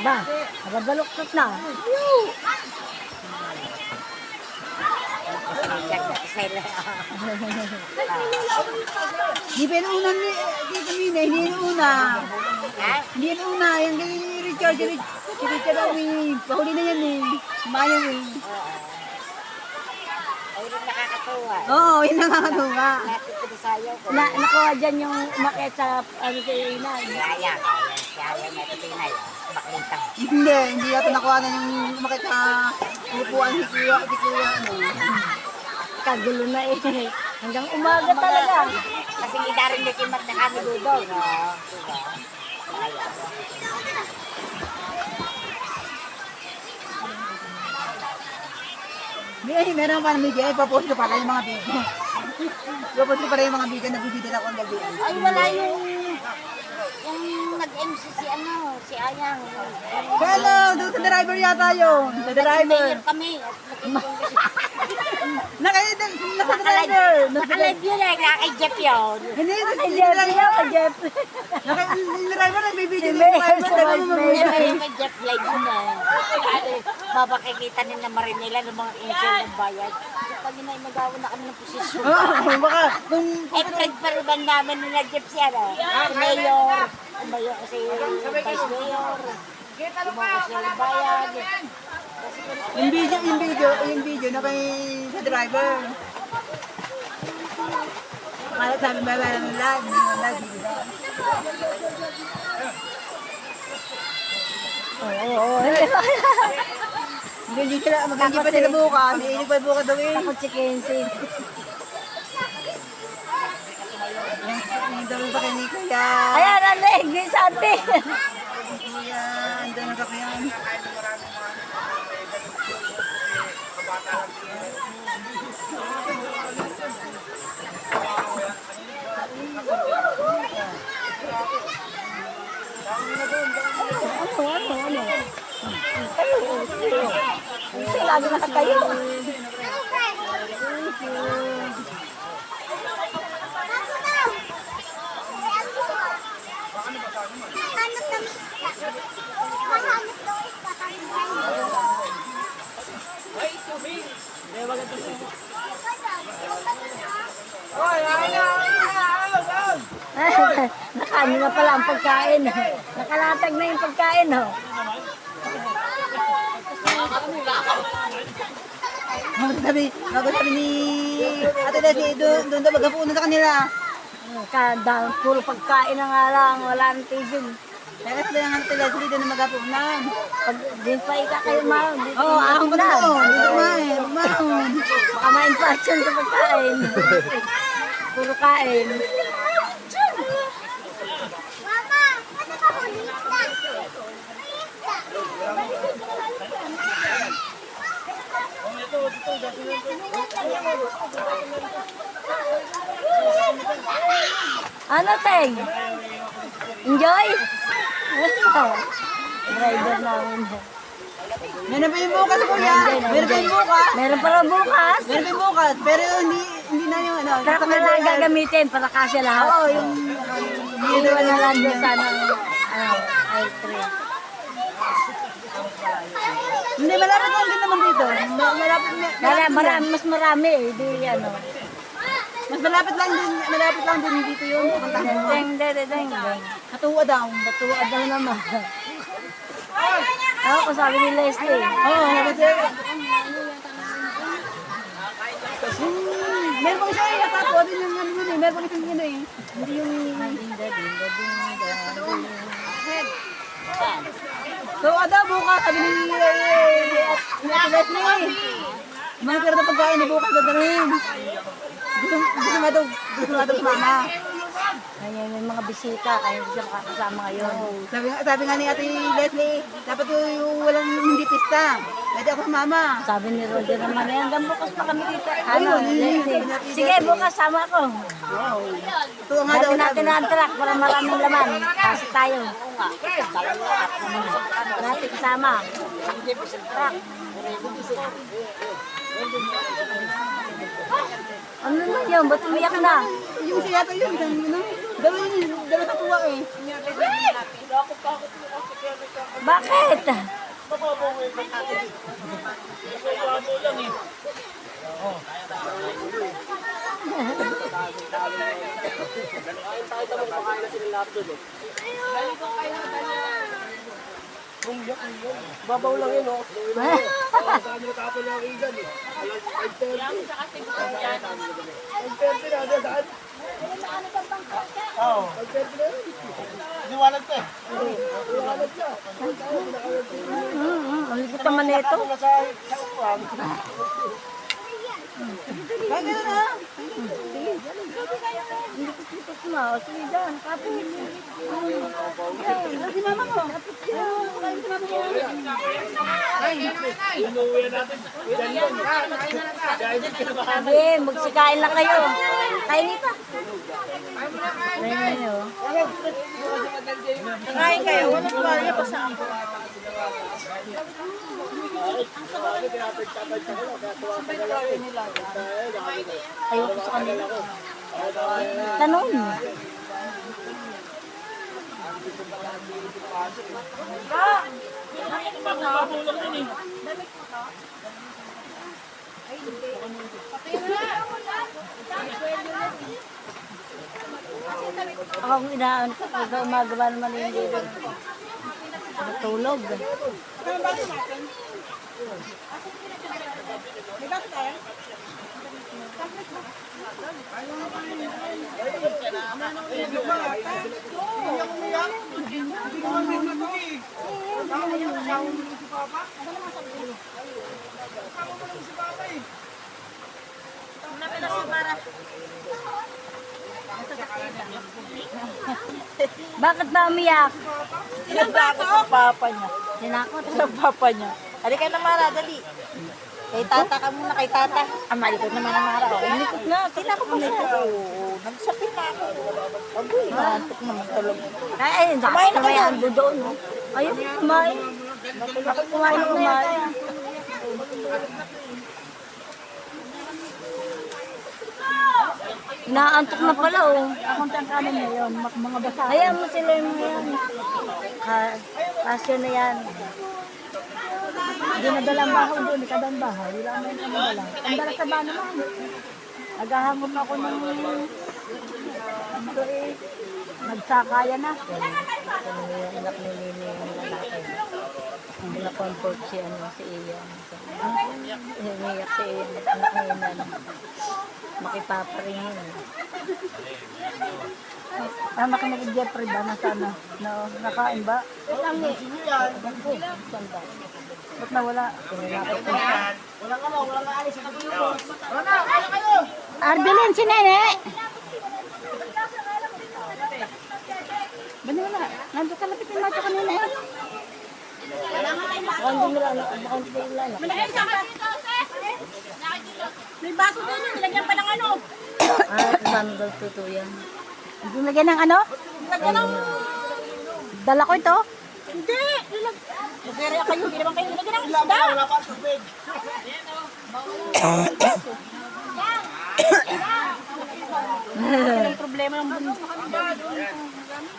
Ba, nababaluktot na. Hindi pa yung unang dito Mina, hindi yung una. Hindi yung una, yung kay Richard, si Richard Owi, pahuli na yan eh. Mayan eh. Ay, rin nakakatuwa. Oo, yun nakakatuwa. Natin pinasayaw ko. Nakuha dyan yung umakit sa ano si Ina. Kaya natin pinay. Baklintang. Hindi ako nakuha na yung makita upuan si Kuya, ano. Kagulo na eh. Hanggang umaga talaga. Kasi hindi rin na kimat na kami dudong. Diba? Kaya. Meron pa ng video, ipapost ko pala yung mga video. Ipapost ko pala yung mga video na video ako ang gabi. Ay, wala yung nag-MC si ano, si Ayang. Hello, doon sa driver yata yun. Sa driver. Mayor kami. Nasa driver. Nakalive yun eh, kay Jeff yun. Hindi, Ay, si Jeff, driver. Jeff. Yung driver nagbibideo Si ng driver. Mayor, Sabi mo Mayor. mamaya. Kay Jeff live yun eh. Mapakikita nila Marinela ng mga insure ng bayad. Pag yun ay magawa na kami ng posisyon. Oo, baka. Kung Eh, nagpariban namin nila Jeff siya na. Si Mayor. Si Mayor kasi Vice Mayor. Si mga kasi ng bayad. yung video na kay sa driver. Kaya sabi ba ng live, hindi mo live, di ba? Oo. Hindi pa sila bukas. Hindi pa bukas daw eh. Takot si Kenzie. Hindi daw ba kay ni Kuya? Ayan, ano eh, Grace Ate. Kuya, andun ang kakayan. Ano? Kasi lagi nakatayo. Nakaano na pala ang pagkain. Nakalatag na yung pagkain. Oh. Bago sabi ni Ate Leslie, doon daw maghapunan sa kanila. Puro pagkain na nga lang. Wala nang tigil. Kaya sila ng Ate Leslie doon na maghapunan. Pag din pa kayo mahal. Oo, ahong pa doon. Dito kumain, kumain. Baka ma-infection sa pagkain. Puro kain. Ano, Teng? Enjoy? Driver namin. Meron pa yung bukas, Kuya. Meron pa yung bukas. Meron pala bukas. Meron pa yung bukas. Pero hindi na yung ano. Truck na lang gagamitin para kasya lahat. Oo, yung Iiwan na lang doon sana I3. Hindi, malapit lang din naman dito. Mas marami eh. Di ano. Mas malapit lang din dito yung pupuntahan mo. Deng. Katuwa daw. Batuad na naman. Ako kung sabi ni Leslie. Oo, kasi... Meron pa siya yung natapos din yung ano yun eh. Meron pa isang yun eh. Hindi yung... So, ada bukas, sabi ni Ate Leslie. Mga pera na pagkain na bukas dadalhin. Gusto nga daw mama. Ngayon may mga bisita, kaya hindi siya makakasama ngayon. Sabi nga ni Ate Leslie, dapat yung walang hindi pista. Pwede ako mama. Sabi ni Roger naman, "Eh, hanggang bukas pa kami dito. Ano, Ayun, Leslie? Sige, bukas sama ko. Ito nga daw Dali natin ang truck para maraming laman. Kasi tayo. Natin kasama. Truck. Ano naman yun? Ba't umiyak na? yung siya to yun. Dalawa sa tuwa eh. Bakit? Babaw lang yun, oh. Saan yung tapon ng igan, eh? Alas 5:30. 5:30 na, saan? Oo. 5:30 na yun. Liwanag ka eh. Liwanag ka. Ang likot naman nito. Sa upuan. Bakit na na? Likot na. O, sige dyan. Kapit. Si mama ko. Inuwi natin. Diyan yun. Sabi, magsikain lang kayo. Kainin pa. Kainin nyo. Kain kayo. Walang tuwalya pa sa ako. Ayoko sa kanila. Tanong mo. Ako ang inaan ko pag umagawa naman yung dito. Natulog. Bakit ba umiyak? Sinakot ng papa niya. Sinakot. Ng papa niya. Halika na, Mara, dali. Kay tata ka muna, kay tata. Ah, malikot naman ang Mara. Oh. Likot na. Sinakot mo siya. Oo, nagsapit na ako. Agoy, nantok naman tulog. Ay, Kumain na may kayo. ando doon. No? Ayun, kumain. Ako kumain. Inaantok na pala, oh. Akunti ang kanin niya yun. Mga basa. Hayaan mo sila yung yan. Kasyo na yan. Hindi nadala ang bahaw doon. Ikaw ang bahaw. Wala naman ang nadala. Ang dala sa bahay naman. Naghahangon ako ng ito eh. Nagsakaya na. Yung anak ni Nini yung lalaki. Na-comfort si Ian. Umiyak si Ian. Anak ni Ian. Makipapa rin yun. Anak ni Jeffrey ba? Nasaan na? No, nakain ba? Saan ba? Ba't nawala? Ardelin, si Nene! Ba nawala? Nandun ka lapit yung macho kanina eh. Baka hindi nila anak. Baka hindi nila anak. May baso doon yun. Nilagyan pa ng ano? Saan daw tutuyan? Nilagyan ng ano? Nilagyan ng... Dala ko ito? Hindi. Nagkaya kayo. Hindi naman kayo nilagyan ng isda. Wala pa ang tubig. Ang problema ng bundok.